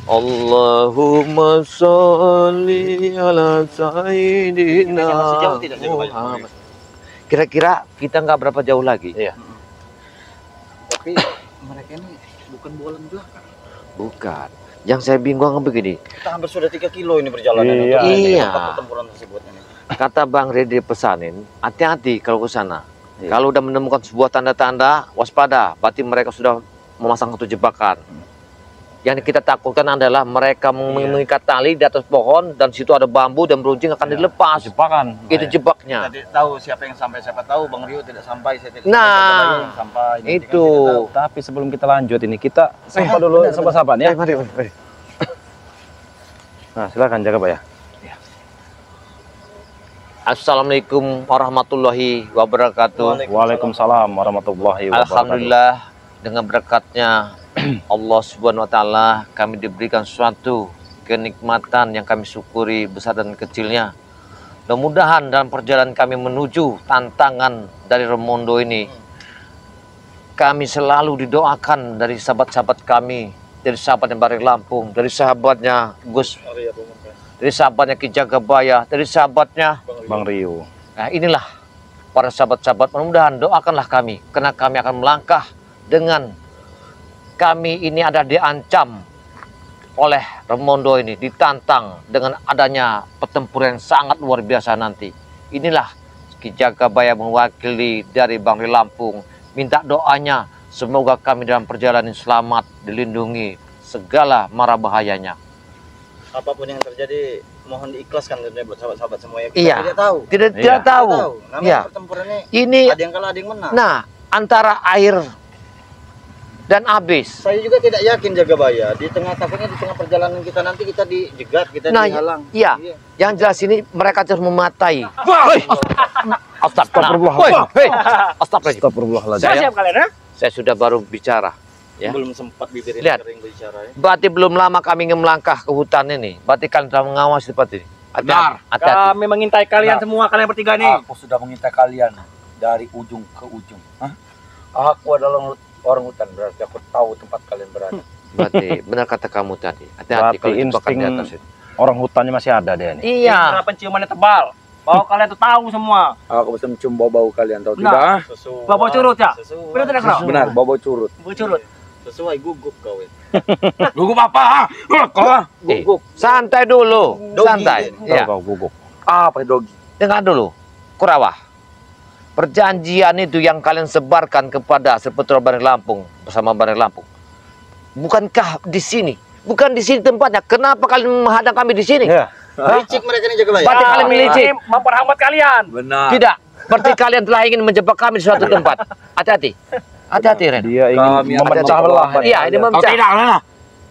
Allahumma sholli ala sayyidina Masih jauh tidak jaga bayar? Muhammad. Kira-kira kita nggak berapa jauh lagi? Iya. Tapi mereka ini bukan bolan belakang. Bukan. Yang saya bingung begini. Kita hampir sudah 3 kilo ini perjalanan. Iya. Untuk Iya. tempat pertempuran tersebut ini. Kata Bang Redi pesanin, hati-hati kalau ke sana. Iya. Kalau udah menemukan sebuah tanda-tanda, waspada. Berarti mereka sudah memasang satu jebakan. Yang kita takutkan adalah mereka mengikat tali di atas pohon dan situ ada bambu dan beruncing akan dilepas. Jebakan. Itu jebaknya. Tadi tahu siapa yang sampai, siapa tahu Bang Rio tidak sampai, saya tidak Nah, sampai, yang sampai. Nanti kan itu. kita tahu. Tapi sebelum kita lanjut ini kita sapa dulu sahabat-sahabat ya. Mari, mari. Nah, silakan jaga Pak ya. Assalamualaikum warahmatullahi wabarakatuh. Waalaikumsalam warahmatullahi wabarakatuh. Alhamdulillah dengan berkatnya Allah Subhanahu wa taala kami diberikan suatu kenikmatan yang kami syukuri besar dan kecilnya. Mudah-mudahan dalam perjalanan kami menuju tantangan dari Remondo ini kami selalu didoakan dari sahabat-sahabat kami, dari sahabatnya Bari Lampung, dari sahabatnya Gus, dari sahabatnya Ki Jagabaya, dari sahabatnya Bang Rio. Nah, inilah para sahabat-sahabat, mudah-mudahan doakanlah kami, karena kami akan melangkah dengan kami ini ada diancam oleh Remondo ini, ditantang dengan adanya pertempuran sangat luar biasa nanti. Inilah Ki Jagabaya mewakili dari Bang Ri Lampung, minta doanya semoga kami dalam perjalanan selamat, dilindungi segala mara bahayanya. Apapun yang terjadi mohon diikhlaskan buat sahabat-sahabat semua ya. Kita Iya. tidak tahu. Tidak Iya. tahu. Namanya Iya. pertempurannya Ini ada yang kalah, ada yang menang. nah antara air dan habis. Saya juga tidak yakin Jagabaya di tengah, takutnya di tengah perjalanan kita nanti kita dijegat, kita Nah, dihalang. iya. Yang jelas ini mereka harus mematai. Astagfirullahaladzim. Astagfirullah. Astagfirullahaladzim. Saya- Siap kalian ya? Saya sudah baru bicara. Ya. Belum sempat bibir Lihat. kering berbicara ya. Berarti belum lama kami ingin melangkah ke hutan ini. Berarti kalian telah mengawasi seperti ini. Benar. Hati-hati. Kami mengintai kalian semua, kalian bertiga nih. Aku sudah mengintai kalian dari ujung ke ujung. Hah? Aku adalah orang hutan, berarti aku tahu tempat kalian berada. Berarti benar kata kamu tadi. Hati-hati Berarti kalau jebakan di insting atas itu. orang hutannya masih ada deh nih. Iya. Karena penciumannya tebal. Bahwa kalian tuh tahu semua. Aku bisa mencium bau-bau kalian, tahu Nah. tidak? Ah? Sesuai. Bau curut ya? Sesuai. Benar tidak kenal? Benar, bau-bau curut. Bau curut. Sesuai gugup kau ya. Gugup apa? Gugup. Santai dulu. Dogi. Santai. Tahu Ya. kau gugup. Apa dogi? Dengar dulu. Kurawah. Perjanjian itu yang kalian sebarkan kepada Seputra Bani Lampung bersama Bani Lampung. Bukankah di sini? Bukan di sini tempatnya. Kenapa kalian menghadang kami di sini? Iya. Licik mereka ini Jagabaya. Berarti kalian melicik. Kami memperhambat kalian. Benar. Tidak. Berarti kalian telah ingin menjebak kami di suatu tempat. Hati-hati. Hati-hati, Ren. Dia ingin Kami akan memecah belah. memperlambat Iya, ini kalian. memecah. Kau tidak, Lena.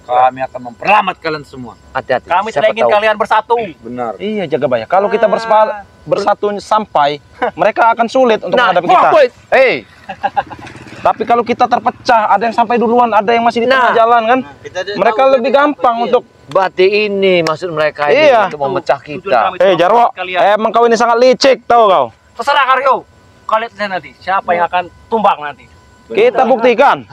Kami akan memperlambat kalian semua. Hati-hati. Kami Siapa tidak ingin tahu. kalian bersatu. Benar. Iya, Jagabaya. Kalau kita bersatu sampai, mereka akan sulit untuk Nah, menghadapi kita. Tapi Tapi kalau kita terpecah, ada yang sampai duluan, ada yang masih di tengah Nah. jalan kan? Kita tidak Mereka tahu lebih mereka gampang apa, untuk berarti ini maksud mereka ini Iya. untuk memecah Tujuan kita. kami cuma Jarwo, memperhambat kalian. emang kau ini sangat licik, tahu kau? Terserah Karyo. Kalian lihat nanti siapa yang akan tumbang nanti. Kita buktikan.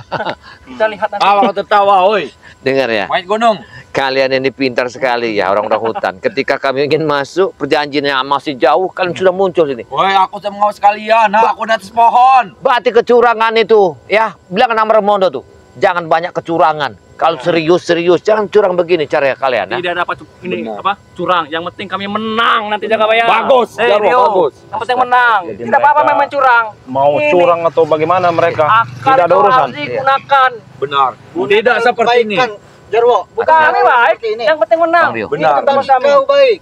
Kita lihat nanti. Apa kau tertawa, oi? Dengar ya. Main gunung. Kalian ini pintar sekali ya orang-orang hutan. Ketika kami ingin masuk, perjanjiannya masih jauh, kalian sudah muncul sini. Woi, aku sudah mengawas kalian. Nah, aku di atas pohon. Berarti kecurangan itu, ya. Bilang nama Remondo tuh. Jangan banyak kecurangan. Kalau serius-serius, jangan curang begini cara kalian. Ya. Tidak dapat ini Benar. apa curang. Yang penting kami menang nanti Jagabaya. Bagus, Jarwo, Rio. bagus. Yang penting menang. Jadi Tidak apa-apa mereka memang curang. Mau Ini curang atau bagaimana mereka, akal tidak ada itu urusan. harus digunakan. Benar. Tidak seperti ini. Kebaikan, Jarwo. Bukan kami baik. Seperti ini. Yang penting menang. Bang Rio. Ini Benar. tentang Kami. kau baik.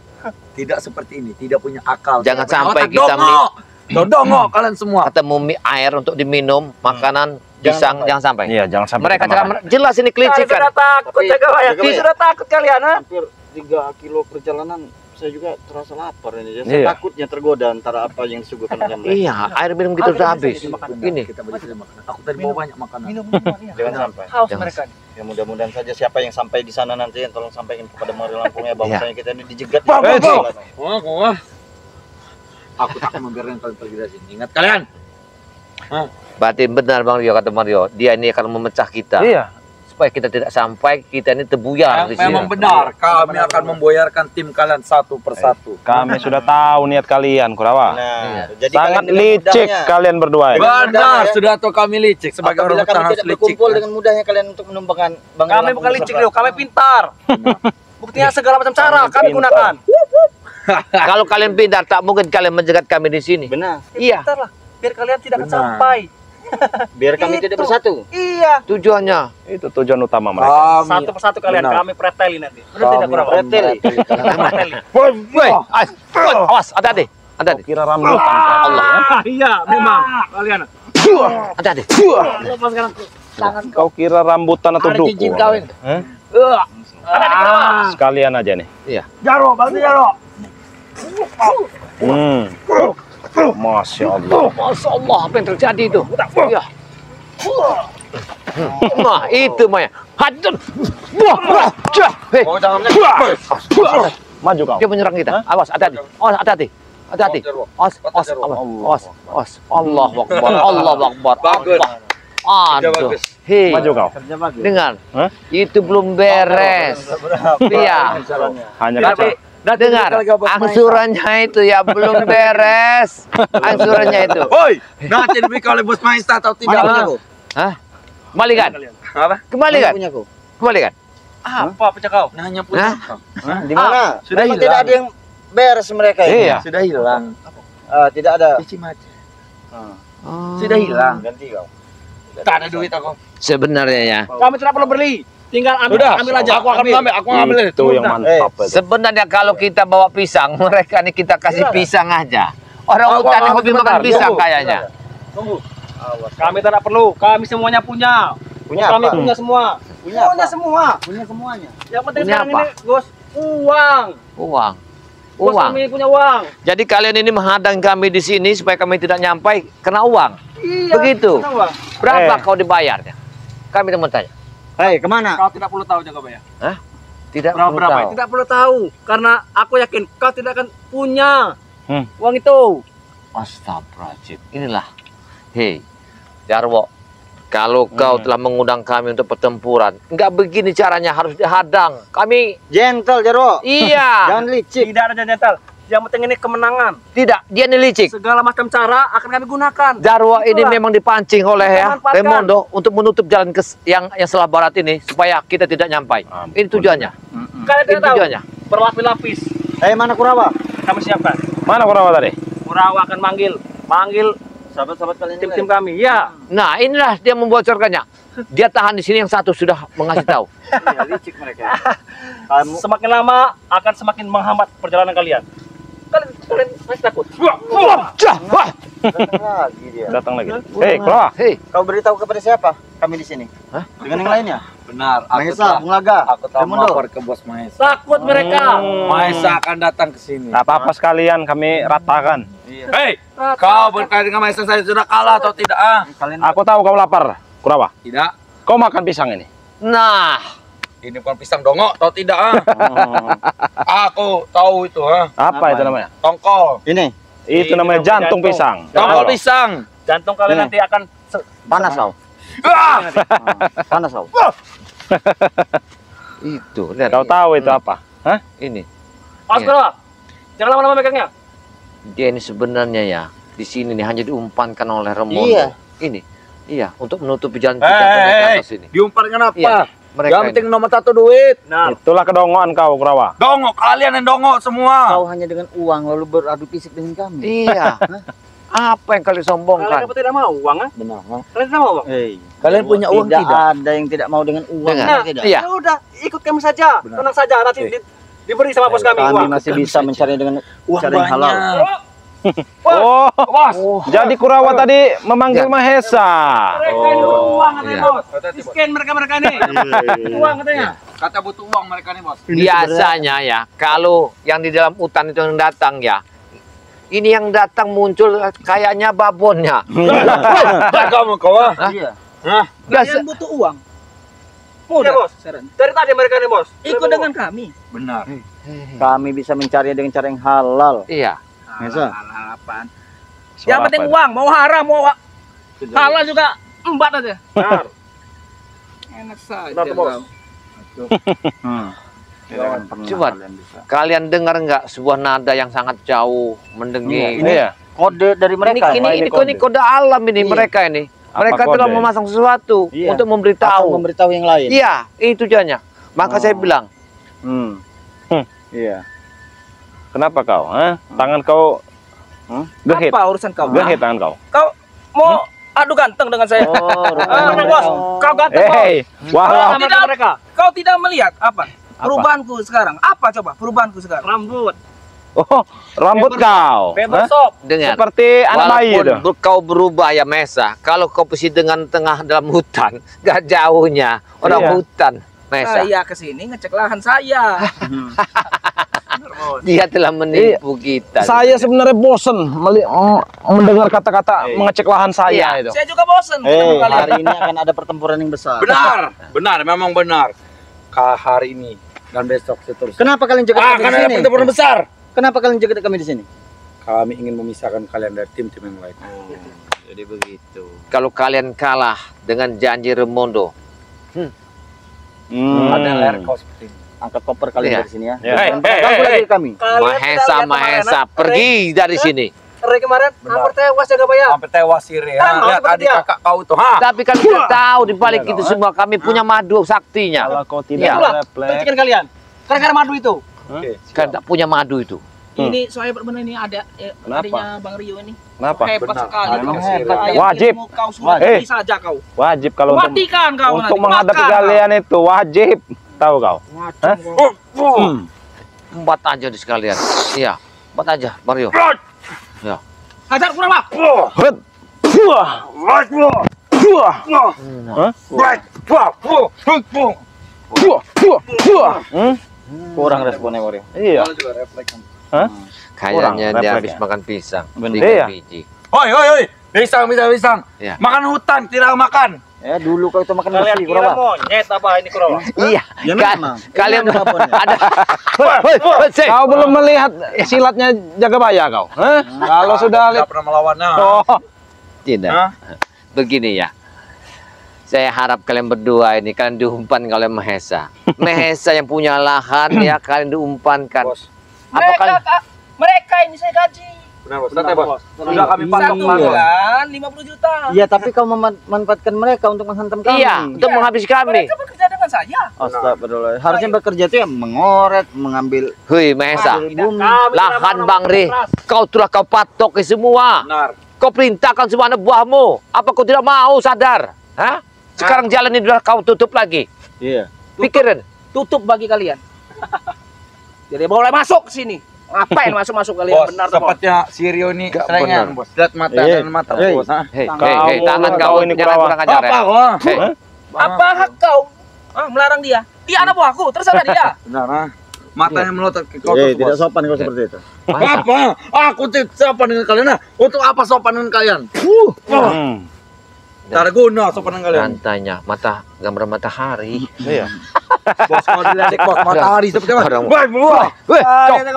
Tidak seperti ini. Tidak punya akal. Jangan Tidak punya sampai otak. kita Dodongo kalian semua. ketemu air untuk diminum, makanan, pisang, jangan sampai. Iya, jangan sampai Mereka kita jangan makan. jelas ini Kalian kelicikan. sudah takut Tapi, Jagabaya. Jagabaya. Sudah takut kalian, ha? Hampir 3 kilo perjalanan saya juga terasa lapar ini. Iya. Saya takutnya tergoda antara apa yang disuguhkan oleh mereka. Iya, air minum kita sudah habis. Benar, Ini. kita beri saja makanan. Aku tadi bawa banyak makanan. Jangan sampai. Haus Jangan. mereka. Ya mudah-mudahan saja siapa yang sampai di sana nanti yang tolong sampaikan kepada Mari Lampung ya bahwasanya kita ini dijegat. Wah. Aku tak akan membiarkan kalian pergi dari sini. Ingat kalian. Berarti benar Bang Rio kata Mario, dia ini akan memecah kita. Iya. supaya kita tidak sampai kita ini terbuyar di sini. Memang benar, kami akan memboyarkan tim kalian satu persatu. Kami sudah tahu niat kalian, Kurawa. Nah, jadi Sangat kalian dengan licik mudahnya- kalian berdua ini. Benar, sudah tahu kami licik sebagai apabila orang hutan kami harus tidak licik. berkumpul dengan mudahnya kalian untuk menumbangkan Bang Kami Lampung bukan licik beserta. loh, kami pintar. Buktinya segala macam cara Kami kami pintar. gunakan. Kalau kalian pintar, tak mungkin kalian menjegat kami di sini. Benar. Iya, Pintar lah, biar kalian tidak akan Benar. sampai. Biar kami tidak Itu. bersatu. Iya. tujuannya. Itu tujuan utama mereka. Satu persatu kalian, Benar. kami preteli nanti. Benar tidak kurang? Preteli. Preteli. Woi, awas, hati-hati. Hati-hati. Kira rambutan. Allah. Iya, memang kalian. Hati-hati. Lepas sekarang tangan Kau kira rambutan atau ada duku? cincin kawin. Hah? Ada di bawah. Sekalian aja nih. Iya. Jaro, bantu Jaro. Masya Allah. Masya Allah, apa yang terjadi itu? Iya. Nah, itu Maya. Hancur. Wah, jah. Hei. Oh, jangan Maju kau. Dia menyerang kita. Awas, hati-hati. Awas, hati-hati. Hati-hati. Awas, awas, awas, awas. Allahu Akbar. Allahu Akbar. Bagus. Aduh. bagus. Hei. Maju kau. Dengar. Hah? Itu belum beres. Iya. Hanya Tapi kecil. Dengar. Angsurannya itu ya belum beres. Angsurannya itu. Woi, nanti diberikan oleh bos Maesta atau tidak? Hah? Kembalikan. Apa? Kembalikan. Punya aku. Kembalikan. apa pecah kau? Nanya punya. Hah? Di mana? Sudah Memang hilang. tidak ada yang beres mereka ini. Iya. Sudah hilang. Tidak ada. Cici mati. Oh. Sudah hilang. Ganti kau. Tak ada duit aku. Sebenarnya ya. Kami tidak perlu beli. Tinggal ambil, ambil aja. Aku akan ambil. Aku ambil Itu yang mantap itu. Sebenarnya kalau kita bawa pisang, mereka nih kita kasih pisang aja. Orang Aku hutan yang ambil hobi makan sebentar, pisang tunggu. kayaknya. Tunggu. Kami tidak perlu. Kami semuanya punya. Punya Kami apa? punya semua. Punya apa? semua. Punya semuanya. Yang penting Punya sekarang apa? ini, Gus, uang. Uang. Bos Uang. kami punya uang. Jadi kalian ini menghadang kami di sini supaya kami tidak nyampai kena uang. Iya. Begitu. punya uang. Berapa kau dibayarnya? Kami mau tanya. Hei, kemana? Kau tidak perlu tahu jaga bayar. Tidak Berapa perlu berapa? tahu. Tidak perlu tahu karena aku yakin kau tidak akan punya uang itu. Astagfirullahaladzim. Inilah. Hei, Jarwo. Kalau kau telah mengundang kami untuk pertempuran, enggak begini caranya, harus dihadang. Kami, Gentle, Jarwo. iya. Jangan licik. Tidak ada jantel. Yang penting ini kemenangan. Tidak, dia ini licik. Segala macam cara akan kami gunakan. Jarwo ini Itulah. memang dipancing oleh ya Manfaatkan. Remondo untuk menutup jalan yang sebelah barat ini supaya kita tidak nyampai. Ini tujuannya. Kalian Ini tidak tahu. tujuannya. Berlapis-lapis. Hei, mana Kurawa? Kami siapkan. Mana Kurawa tadi? Kurawa akan manggil Sahabat-sahabat kalian tim-tim kami. Ya. Nah, inilah dia membocorkannya. Dia tahan di sini, yang satu sudah mengasih tahu. Iya, licik mereka. Kamu Semakin lama akan semakin menghambat perjalanan kalian. Kalian masih takut. Jah, wah. datang lagi dia. Datang lagi. Hei, Kurawa. Hei, Kau beritahu kepada siapa? Kami di sini. Hah? Dengan yang lainnya? Benar. Aku Mahesa, telah, Bung Laga, aku telah Remondo. melapor ke bos Mahesa. Takut mereka. Mahesa akan datang ke sini. Tak apa-apa sekalian kami ratakan. Hei, kau berkait dengan Mahesa saya sudah kalah atau tidak? Kalian Aku tahu kau lapar, Kurawa. Tidak. Kau makan pisang ini. nah, Ini bukan pisang dongok atau tidak? Aku tahu itu. Apa itu namanya? Tongkol. ini Itu Ini namanya namanya jantung jantung. pisang. Tongkol pisang. Jantung kalian Ini. nanti akan panas kau. Ah! Panas kau. itu lihat. Kau tahu itu apa? Hah? Ini, Awas, Iya. Kurawa. Jangan lama-lama megangnya. dia ini sebenarnya ya di sini nih hanya diumpankan oleh Remondo. Iya. Ini, iya, untuk menutupi jalan kita Hei, ke hei, atas ini. diumparkan apa? Iya, mereka Yang ini. penting nomor satu duit. Nah, Itulah kedongoan kau, Kurawa. Dongok, kalian yang dongok semua. Kau hanya dengan uang lalu beradu fisik dengan kami. Iya. Apa yang kalian kalian sombongkan? apa tidak mau uang? Ah? Benar. Kalian tidak mau uang? Hei, Kalian punya uang tidak? tidak? Ada yang tidak mau dengan uang. Dengar. Nah, Tidak. Iya. Ya udah, ikut kami saja. Benar. Tenang saja, nanti diberi sama bos kami Kami uang. masih bisa mencari dengan Uang cara yang halal. banyak. Oh, Bos, jadi Kurawa tadi memanggil Ya. Mahesa. mereka ini butuh uang katanya, Iya. bos. Miskin mereka ini. Butuh uang katanya. Kata butuh uang mereka nih, bos. Biasanya ya, kalau yang di dalam hutan itu yang datang ya, ini yang datang muncul kayaknya babonnya. Kamu kau. Iya. Biasa. butuh uang. Iya, bos. Dari tadi mereka ini, bos. Ikut dengan kami. Benar. Kami bisa mencari dengan cara yang halal. Iya. Mahesa. Halapan. Suara Yang penting apa itu? uang, mau haram, mau halal juga embat aja. Benar. Enak saja. Benar tuh, Bos. Jangan pernah Coba. kalian bisa. Kalian dengar nggak sebuah nada yang sangat jauh mendenging? Ini Iya. kode dari Ini, mereka. ini, ya? ini, ini kode alam ini Iya. mereka ini. Apa Mereka telah kode? memasang sesuatu Iya. untuk Atau memberitahu. memberitahu yang lain. Iya, itu tujuannya. Maka Oh. saya bilang, Iya. Kenapa kau? Tangan kau gehit. Apa urusan kau? Gehit tangan kau. Kau mau adu ganteng dengan saya? Oh, Memang bos, kau ganteng bos. Hei, wah. Kau tidak, kau tidak melihat apa? Perubahanku sekarang. Apa coba perubahanku sekarang? Rambut. Oh, rambut kau. Paper Hah? shop. dengar. Seperti anak bayi itu. Walaupun kau berubah ya Mesa, kalau kau posisi dengan tengah dalam hutan, gak jauhnya orang Iya. hutan Mesa. Saya kesini ngecek lahan saya. Dia telah menipu kita. Saya sebenarnya bosen mendengar kata-kata mengecek lahan saya Iya. itu. Saya juga bosan ketemu kalian. hari ini akan ada pertempuran yang besar. Benar, benar, memang benar. Hari ini dan besok seterusnya. Kenapa kalian jaga kami di Akan ada sini? pertempuran besar. Kenapa kalian jaga kami di sini? Kami ingin memisahkan kalian dari tim-tim yang lain. Jadi begitu. Kalau kalian kalah dengan janji Remondo, Ada layar kau seperti ini. Angkat koper kalian Iya. dari sini ya. Iya. Jangan pernah ganggu lagi kami. Mahesa, pergi dari sini. Ray kemarin hampir tewas jaga bayar. Sampai tewas siri. Kan, Lihat seperti adik dia. kakak kau tuh. Ha. Tapi kalian tidak tahu di balik itu semua kami punya madu saktinya. Kalau kau Iya. tidak Itulah refleks, kritikan kalian. Gara-gara madu itu. Kalian tak punya madu itu. Ini soalnya benar ini ada Kenapa? adanya Bang Rio ini. kenapa? Hebat Benar. sekali. Memang Kau. hebat. Ayam Wajib. ilmu Kau sudah Wajib. bisa saja kau. Wajib kalau untuk Matikan kau nanti. menghadapi Makan kalian itu wajib. Tahu kau? Hah? Empat aja di sekalian. Iya, empat aja, Mario. kau. Hajar kurang lah. Hut. Buah. Buah. Hah? Buah. Buah. Kurang responnya, Wario. Iya. Hah? Kayaknya Kurang dia refleks habis ya? makan pisang. Bener. 3 Iya. biji. Hoi, hoi, hoi. Pisang. Iya. Makan hutan, tidak makan. Ya dulu kau itu makan Kalian besi, kira Kurawa. monyet apa ini Kurawa? Iya. Ya memang. Kalian Ini ada sabunnya. ada. Hei, Kau belum melihat silatnya Jagabaya kau? Hah? Kalau sudah Tidak lihat pernah melawannya. oh, tidak. Hah? Begini ya. Saya harap kalian berdua ini kalian diumpan oleh Mahesa. Mahesa yang punya lahan ya kalian diumpankan. Bos. Apa Mereka, kalian? mereka ini saya gaji. Benar, Bos. Benar, Bos. Sudah kami patok, Satu Bos. bulan 50 juta. Iya, tapi kau memanfaatkan mereka untuk menghantam kami. Iya, untuk menghabisi kami. Mereka bekerja dengan saya. Astagfirullah. Harusnya bekerja itu ya mengoret, mengambil Hui Mahesa, bumi. lahan Bang Ri, kau telah kau patoki semua. Benar. Kau perintahkan semua anak buahmu. Apa kau tidak mau sadar? Hah? Sekarang jalan ini sudah kau tutup lagi. Iya. Pikirin. Tutup bagi kalian. Jadi boleh masuk ke sini. Ngapain masuk-masuk kalian? Bos, Benar tuh, Bos. sepatnya si Rio ini Gak serengan, benar. Bos. Lihat mata Iya. dan mata, Iya. Bos. Ha? Hei, Kau- hei, hei, tangan kau kau ini jangan Kurawa. kurang ajar ya. Apa, kau? Hei, Apa hak kau? Melarang dia? Dia anak buahku, terserah dia. Benar, ha? Matanya melotot ke kau Eh, terus, tidak Bos. sopan kau seperti itu. Mahesa. Apa? Aku tidak sopan dengan kalian. Nah, untuk apa sopan dengan kalian? Tak ada guna sopan dengan kalian. Rantainya, gambar matahari. iya. Bos, kalau diledek, Bos, matahari seperti apa? Orang- Woi, buah. Weh,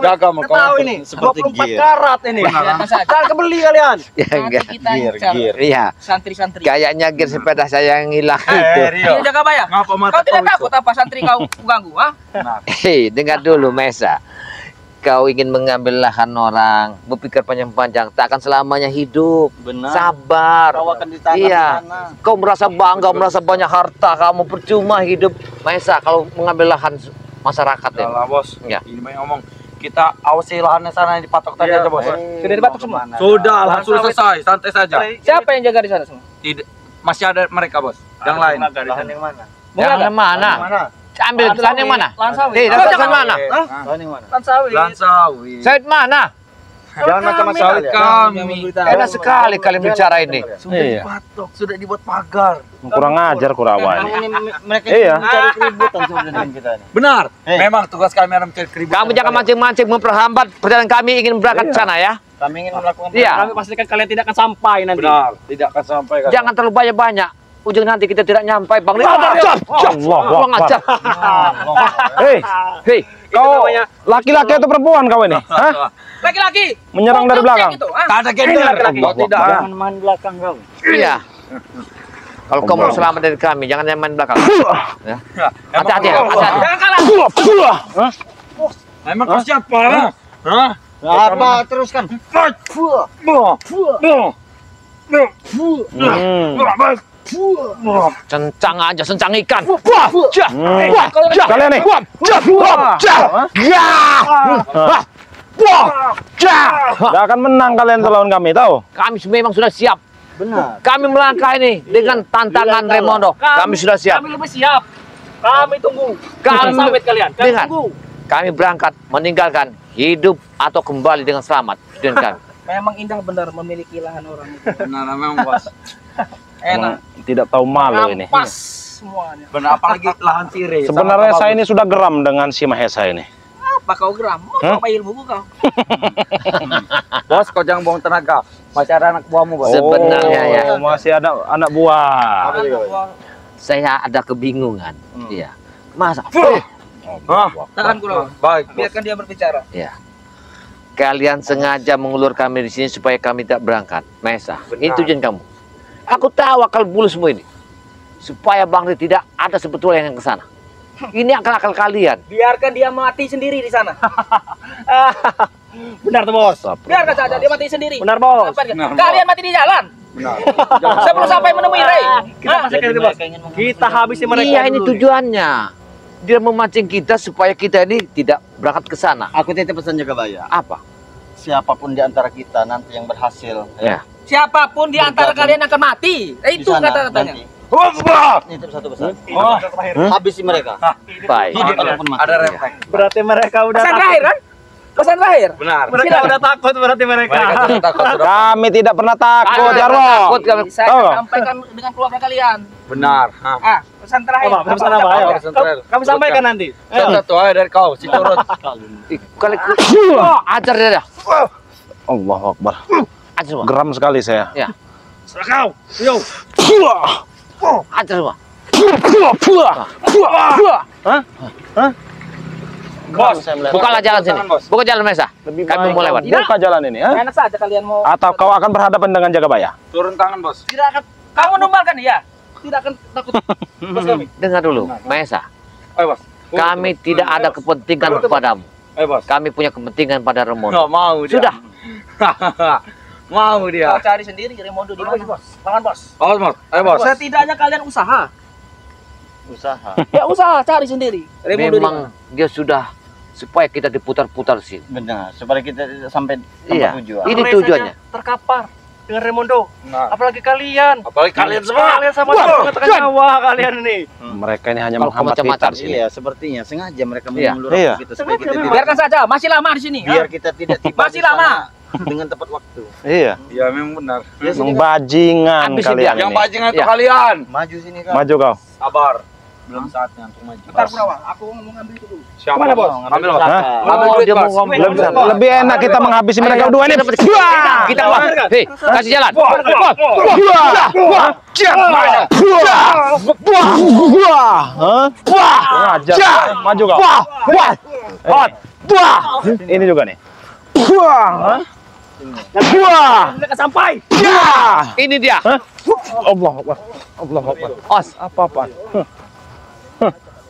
Jaga mau kau. Tahu ini, Seperti 24 gear. karat ini. Kelihatan saja. Jangan kebeli kalian. ya Nanti enggak. kita Gear, incar gear. Iya, santri-santri. kayaknya gear sepeda saya yang hilang itu. Rio. Dia jaga bayar. Ngapa mata Kau tidak kau itu? takut apa santri kau ganggu, ha? Hei, dengar dulu Mesa. Kau ingin mengambil lahan orang, berpikir panjang-panjang, tak akan selamanya hidup. Benar. Sabar. Kau akan ditangkap Iya. di sana. Kau merasa bangga, merasa banyak harta, kamu percuma hidup. Mesa kalau mengambil lahan masyarakat ya. Salah, Bos. Ya. Ini banyak ngomong. Kita awasi lahannya sana yang dipatok tadi aja, Bos. Sudah dibatuk semua. Sudah lah, sudah selesai. Santai saja. Siapa yang jaga di sana semua? Tidak, masih ada mereka, Bos. Yang lain. Lahan yang mana? Yang mana? Ambil lahan yang mana? Lahan sawit. Hei, Kau lahan jangan- mana? Lahan yang mana? Lahan sawit. Lahan sawit. Sawit mana? Jangan macam-macam Sawit kami. Enak sekali kalian bicara ini. Sudah Iya. dipatok, sudah dibuat pagar. Kurang ajar Kurawa ini. Ini mereka Iya. mencari keributan sebenarnya dengan kita ini. Benar. Eh. Memang tugas kami adalah mencari keributan. Kamu jangan mancing-mancing memperhambat perjalanan kami ingin berangkat ke sana ya. Kami ingin melakukan Iya. Kami pastikan kalian tidak akan sampai nanti. Benar. Tidak akan sampai. Jangan terlalu banyak-banyak. Ujung nanti kita tidak nyampai, Bang. Allah Kurang ajar. Hei, Hei, kau laki-laki atau perempuan kau ini? Hah? Laki-laki. Menyerang dari belakang. Itu, ha? Tak ada gender. Allah, Kau tidak. Jangan main belakang kau. iya. Kalau kau mau selamat dari kami, jangan main belakang. Ya. Hati-hati, hati-hati. Jangan kalah. Memang kau siapa? Hah? Apa teruskan? Sencang aja, sencang ikan. Kalian nih. Gak akan menang kalian lawan kami, tahu? Kami memang sudah siap. Benar. Kami melangkah ini dengan tantangan Raimondo. Kami sudah siap. Kami lebih siap. Kami tunggu. Kami- sawit kalian. Kami Dengar. tunggu. Kami berangkat meninggalkan hidup atau kembali dengan selamat. Dan kami. Memang indah benar memiliki lahan orang itu. Benar memang bos. Enak. Tidak tahu malu ini. Pas semuanya. Benar apalagi lahan Sire. Sebenarnya saya ini sudah geram dengan si Mahesa ini. Apa kau geram? Mau Hah? apa ilmu kau? Bos kau jangan buang tenaga. Masih ada anak buahmu bos. Sebenarnya ya. Masih ada anak buah. Saya ada kebingungan. Iya. Masa? Tahan kau. Baik bos. Biarkan dia berbicara. Ya. Kalian sengaja mengulur kami di sini supaya kami tidak berangkat. Mesa, ini tujuan kamu. Aku tahu akal bulusmu ini. Supaya Bang Ri tidak ada sebetulnya yang ke sana. Ini akal-akal kalian. Biarkan dia mati sendiri di sana. Benar tuh bos. Biarkan saja dia mati sendiri. Benar bos. Apa dia? Benar, Kalian mati di jalan. Benar. Sebelum sampai menemui Ray. Kita masih kayak gitu bos. Kita habisi mereka. Iya, ini dulu nih. tujuannya. Dia memancing kita supaya kita ini tidak berangkat ke sana. Aku titip pesan Jagabaya. Apa? Siapapun di antara kita nanti yang berhasil Ya. Siapapun di antara kalian akan mati. di Itu sana kata-katanya. nanti. Nitip satu pesan. Habisi mereka. Baik. Hidup ataupun mati. Ada refleks. Berarti mereka udah Pesan takut. terakhir kan? Pesan terakhir. Benar. Mereka udah takut berarti mereka. Mereka takut sudah. Kami tidak pernah takut, Kami Jarwo. takut kami. Saya Oh. akan sampaikan dengan keluarga kalian. Benar. Hah. Ah, pesan terakhir. Apa? Pesan apa? Ayo. Pesan terakhir. Kami sampaikan nanti. Ayo. Satu aja dari kau, si curut. Kali ajar dia dah. Allahu Akbar. Ajar semua. Geram sekali saya. Ya. Serah kau. Yo. Ajar semua. Bos. Bukalah jalan sini. Buka jalan Mesa. Kami mau lewat. Buka jalan ini, ha? Enak saja kalian mau. Atau kau akan berhadapan dengan Jagabaya? Turun tangan bos. Tidak akan. Kamu numbalkan dia. Tidak akan takut. Bos kami. Dengar dulu, Mesa. Ayo bos. Kami tidak ada kepentingan kepadamu. Ayo bos. Kami punya kepentingan pada Raimondo. Nggak mau dia. Sudah. Mau dia. Kau cari sendiri Raimondo di mana, Bos? Tangan, Bos. Awas bos. Ayo bos. Setidaknya kalian usaha. Usaha. Ya usaha cari sendiri. Raimondo di Memang mana? dia sudah supaya kita diputar-putar sini. Benar. Supaya kita sampai Iya. tempat tujuan. Ini Mereka tujuannya. terkapar dengan Raimondo. Nah. Apalagi kalian. Apalagi kalian semua. Kalian sama-sama mengatakan nyawa kalian ini. Mereka ini hanya Kalau menghambat macam-macam kita di sini. Iya, sepertinya sengaja mereka Iya. mengulur Iya. waktu kita supaya kita tidak Biarkan saja, masih lama di sini. biar kita tidak tiba Masih di sana lama. dengan tepat waktu. Iya. Iya memang benar. Memang bajingan Habisin kalian Yang ini. bajingan itu Ya. kalian. Maju sini kak. Maju kau. Sabar. Belum saatnya untuk maju. Bentar, Gunawan. Aku mau ngambil itu dulu. Siapa Kemana, Bos? Ambil bos. Hah? Ambil duit dia mau bos. ngomong. Lebih enak kita menghabisi mereka berdua ini. Kita lawan. Hei, kasih jalan. Maju kau. Ini juga nih. Mereka sampai. Ini dia. Allah Akbar. Allah Akbar. Os. Apa-apa.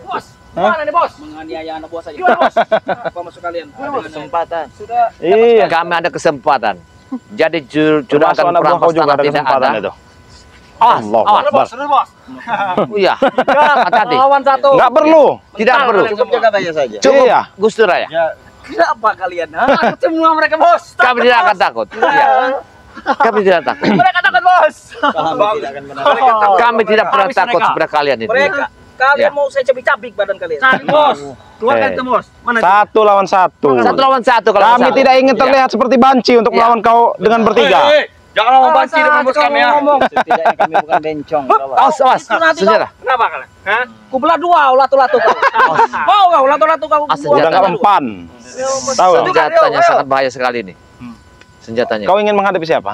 Bos, mana nih, Bos? Menganiaya anak buah saja. Gimana, Bos? Apa maksud kalian? Kesempatan. Sudah Iya. Kami ada kesempatan. Jadi Termasuk juragan anak buah perampas kau juga tanah ada tidak kesempatan ada. itu. Awas, Allah awas. Akbar. Sudah bos. Iya. Hati-hati. lawan satu. Enggak perlu. Tidak perlu. Cukup Jagabaya saja. Cukup Iya. Gus Dur aja. Kenapa kalian? Takut semua mereka, Bos. Kami tidak akan takut. Iya. Kami tidak takut. Mereka takut, Bos. Kami tidak akan benar. Kami tidak pernah Habis takut mereka. seperti kalian ini. Mereka kalian Ya. mau saya cabik-cabik badan kalian. Cari bos. Keluarkan Eh. itu bos. Mana itu? 1 lawan 1. Satu lawan satu kalau Kami nggak tidak salah. ingin Iya. terlihat seperti banci untuk Iya. melawan kau dengan bertiga. Jangan ngomong banci depan bos kami ya. Setidaknya kami bukan bencong. kawan. Awas, awas. Itu nanti Senjata. Kenapa kalian? Hah? Kubelah dua, latu-latu kau. Mau kau, latu-latu kau. Ah, Udah senjata. nggak mempan. Tahu? Senjatanya sangat bahaya sekali ini. Senjatanya. Kau ingin menghadapi siapa?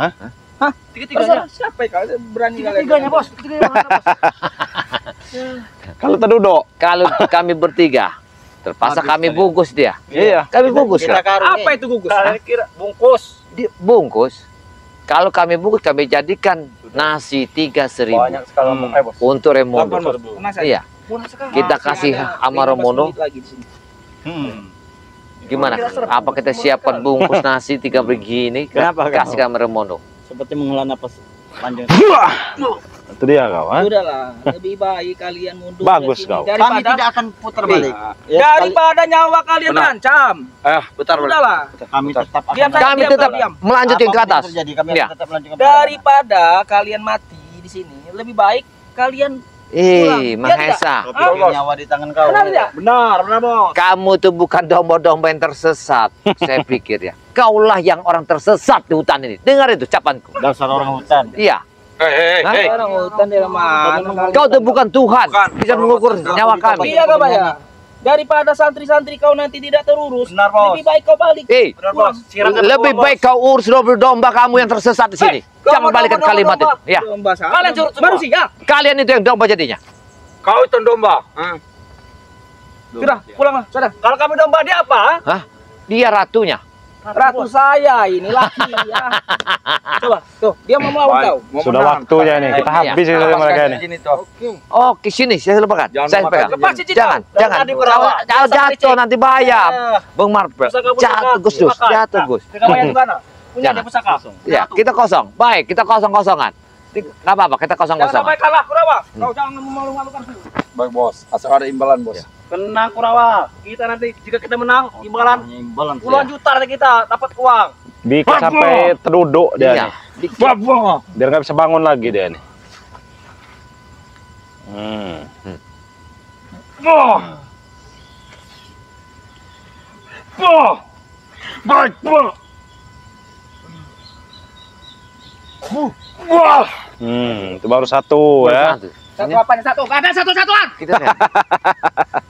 Hah? Tiga-tiganya. Siapa ya kau? Berani kalian. Tiga-tiganya bos. Tiga-tiganya mana, bos? Kalau terduduk. Kalau kami bertiga, terpaksa kami bungkus dia. Iya. Kami bungkus Kita kan? karung Apa itu gugus? Kalian kira bungkus. Bungkus. Kalau kami bungkus, kami jadikan nasi 3.000 Banyak sekali bos. untuk Remondo. Tenang saja. Iya, Murah sekali. kita Masih kasih ada sama 15 Remondo. menit lagi di sini. Gimana? Apa kita siapkan bungkus nasi 3 begini? Kenapa, Kasih sama Remondo. Seperti menghela napas panjang. Itu dia kawan. Udahlah, lebih baik kalian mundur. Bagus dari sini kau. Kami daripada tidak akan putar balik. Ya, daripada nyawa kalian terancam. Bentar. Udahlah. kami tetap akan Diam saja, Kami diam, tetap diam. melanjutkan ke apapun yang atas. terjadi, kami Iya. akan tetap melanjutkan. Daripada kalian mati di sini, lebih baik kalian Mahesa. Tapi nyawa di tangan kau. benar tidak? Benar bos. Kamu tuh bukan domba-domba yang tersesat. Saya pikir ya. Kaulah yang orang tersesat di hutan ini. Dengar itu capanku. Dasar orang hutan. Iya. Hah? Orang hutan di mana? Kau tuh bukan Tuhan. Bisa mengukur nyawa kami. Iya kak ya. Daripada santri-santri kau nanti tidak terurus, Benar, Bos. lebih baik kau balik. Benar bos. Lebih baik kau urus domba kamu yang tersesat di sini. Jangan balikan kalimat itu. Ya. Kalian manusia. Kalian itu yang domba jadinya. Kau itu domba. Sudah, pulanglah. Sudah. Kalau kami domba dia apa? Hah? Dia ratunya. Ratu saya ini laki ya. Coba, tuh dia mau melawan kau. Sudah waktunya nih. Kita habis ini mereka ini. Oh, ke sini saya lepas. Saya pegang. Lepas cincin Jangan, kau. jangan. Tadi berawak. Kalau jatuh nanti bahaya. Bang Marpel. Jatuh Gus Dus, jatuh Gus. Pusaka di mana? Punya Jangan. dia pusaka. Ya, kita kosong. Baik, kita kosong-kosongan. Enggak apa-apa, kita Jangan sampai kosong-kosongan. kalah Kurawa. Kau jangan memalu-malukan dulu. Baik bos, asal ada imbalan bos. Tenang Kurawa. Kita nanti jika kita menang imbalan Imbalan. puluhan juta nanti kita dapat uang. Bikin sampai terduduk dia Iya. nih. Biar nggak bisa bangun lagi dia nih. Itu baru satu ya. Satu apanya satu? Gak ada satu-satuan. Kita lihat.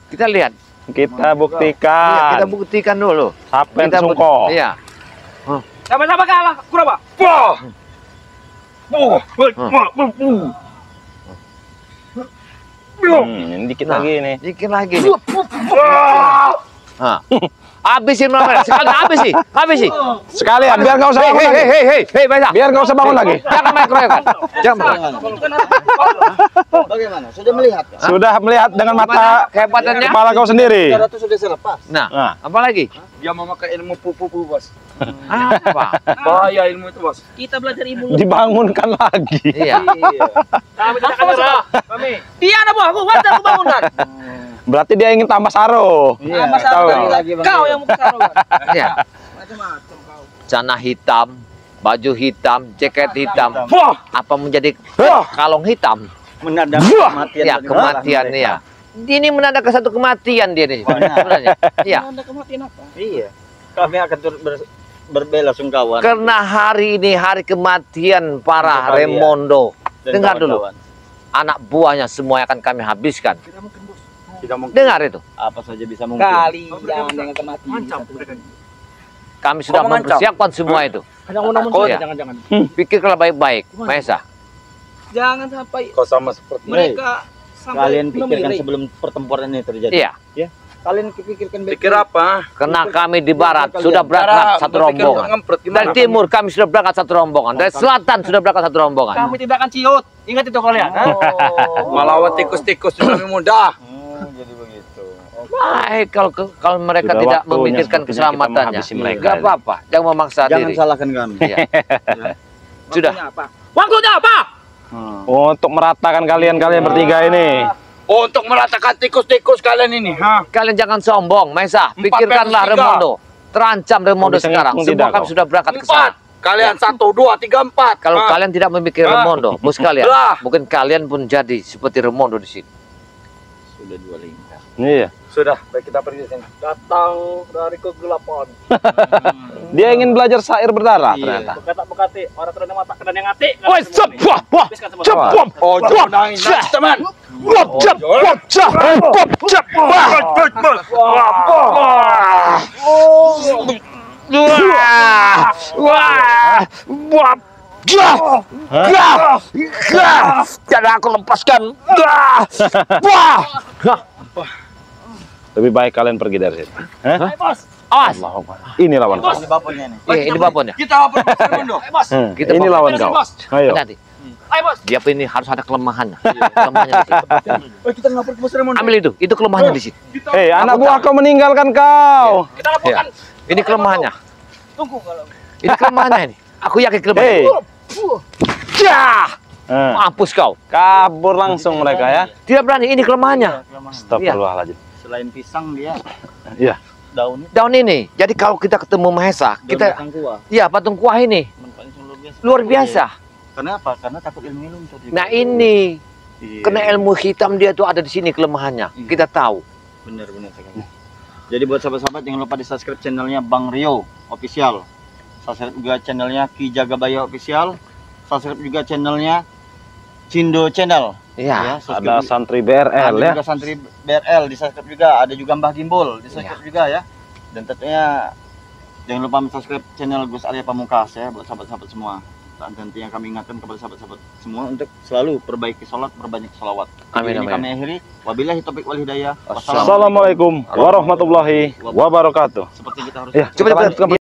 Kita lihat. Kita Iya, buktikan. kita buktikan dulu. Siapa yang Kita sungko? Iya. Sama-sama kalah, Kurawa. Ini dikit lagi nih. Dikit lagi nih. Hah. Habisin mereka. Sekali habisi. Habisi. Sekalian biar nggak usah bangun lagi. Hei, Baisa. Biar nggak usah bangun lagi. Jangan main keroyokan. Jangan main. Bagaimana? Sudah melihat? Sudah melihat dengan mata Kehebatannya. kepala kau sendiri. Itu sudah saya lepas. Nah, Nah, apa lagi? Dia memakai ilmu pupu bos. Apa? Bahaya ilmu itu bos. Kita belajar ilmu. dibangunkan lagi. Iya. Kami tidak akan nyerah. Kami. Dia ada buah, aku wajar aku bangunkan. Berarti dia ingin tambah saro. Iya. Tambah tahu. satu lagi, kau yang mau taruhan. Iya. Macam-macam kau. Celana hitam, baju hitam, jaket hitam. Wah, Apa menjadi Wah. kalung hitam? Mendadak Wah. kematian. Ya, kematian ya. Ini menandakan satu kematian dia nih. Sebenarnya. Iya. Anda kematian apa? Iya. Kami akan turut berbela sungkawan. Karena hari ini hari kematian para Untuk kalian. Remondo. Dan Dengar dulu. kawan-kawan. Anak buahnya semua akan kami habiskan. Tidak mungkin. Dengar itu. Apa saja bisa mungkin. Kalian yang akan mati. Ancam. Kami sudah Kau mengancam? mempersiapkan semua itu. Jangan-jangan. Iya. Jangan-jangan. Pikirkanlah baik-baik, Maesa. Jangan sampai Kau sama seperti mereka sampai Kalian pikirkan melirik. sebelum pertempuran ini terjadi. Iya. Kalian pikirkan baik. pikir apa? Karena kami di barat sudah berangkat satu rombongan. Dari timur kami sudah berangkat satu rombongan. Dari selatan sudah berangkat satu rombongan. Kami tidak akan ciut. Ingat itu kalian. Melawan tikus-tikus lebih mudah. Jadi begitu. Baik kalau mereka Sudah tidak waktunya memikirkan sepertinya kita keselamatannya. menghabisi mereka Enggak ini. apa-apa, jangan memaksa Jangan diri. salahkan kami. Iya. Sudah. Waktunya apa? Waktunya apa? Untuk meratakan kalian bertiga ini. Untuk meratakan tikus-tikus kalian ini, ha? Kalian jangan sombong, Maesa. Empat Pikirkanlah versus tiga. Remondo. Terancam Remondo Kau bisa sekarang. ngitung Semua tidak, kami kau? sudah berangkat ke 4. sana. Kalian 1, 2, 3, 4. Kalau kalian tidak memikirkan Ah. Remondo, bos kalian, Lah. mungkin kalian pun jadi seperti Remondo di sini. Sudah 2 lingkar. Iya. Sudah, baik kita pergi ke sini. Datang dari kegelapan. Dia ingin belajar syair berdarah Iya. ternyata. Berkata-bekati. Orang terang mata. Kena yang hati. Woi, cepat, wah, Habiskan semua. cepat. Ojo nangis, nangis, teman. Jangan aku lepaskan. Lebih baik kalian pergi dari sini. Hah? Hai bos. Awas. Allahu Akbar. Ini lawan kau. Ini baponnya nih. Iya, ini babonnya. Kita lapor ke Bos Raimundo. Bos. Kita Ini bawa- lawan Beresin, kau. Bos. Ayo. Nanti. Ayo, Bos. Dia ini harus ada kelemahannya. Kelemahannya di sini. Oh, kita lapor ke Bos Raimundo. Ambil itu kelemahannya di sini. Hei, anak buah kau meninggalkan kau. Kita laporkan. Ini kelemahannya. Tunggu kalau. Ini kelemahannya ini. Aku yakin kelemahannya. Hei, Yah, mampus kau. kabur langsung mereka ya. Tidak berani, ini kelemahannya. Astagfirullahaladzim. Selain pisang dia Iya. daun Daun ini. Jadi kalau kita ketemu Mahesa, kita tangkuah. ya patung kuah ini Manfaatnya luar biasa. luar biasa. Karena apa? Karena takut ilmu tadi. Nah, ini Iya. kena ilmu hitam dia tuh ada di sini kelemahannya. Iya. Kita tahu. Benar sekali. Jadi buat sahabat-sahabat jangan lupa di subscribe channelnya Bang Rio Official. Subscribe juga channelnya Ki Jagabaya Official. Subscribe juga channelnya Cindo Channel. Iya. Ada santri BRL Ada ya. juga santri BRL di subscribe juga. Ada juga Mbah Gimbol di subscribe juga ya. Dan tentunya jangan lupa subscribe channel Gus Arya Pamungkas ya buat sahabat-sahabat semua. Dan tentunya kami ingatkan kepada sahabat-sahabat semua untuk selalu perbaiki sholat, perbanyak sholawat. Amin, Ini amin. kami akhiri. Wabillahi taufiq wal hidayah. Assalamualaikum. Assalamualaikum warahmatullahi wabarakatuh. Seperti kita harus Ya, Coba, coba,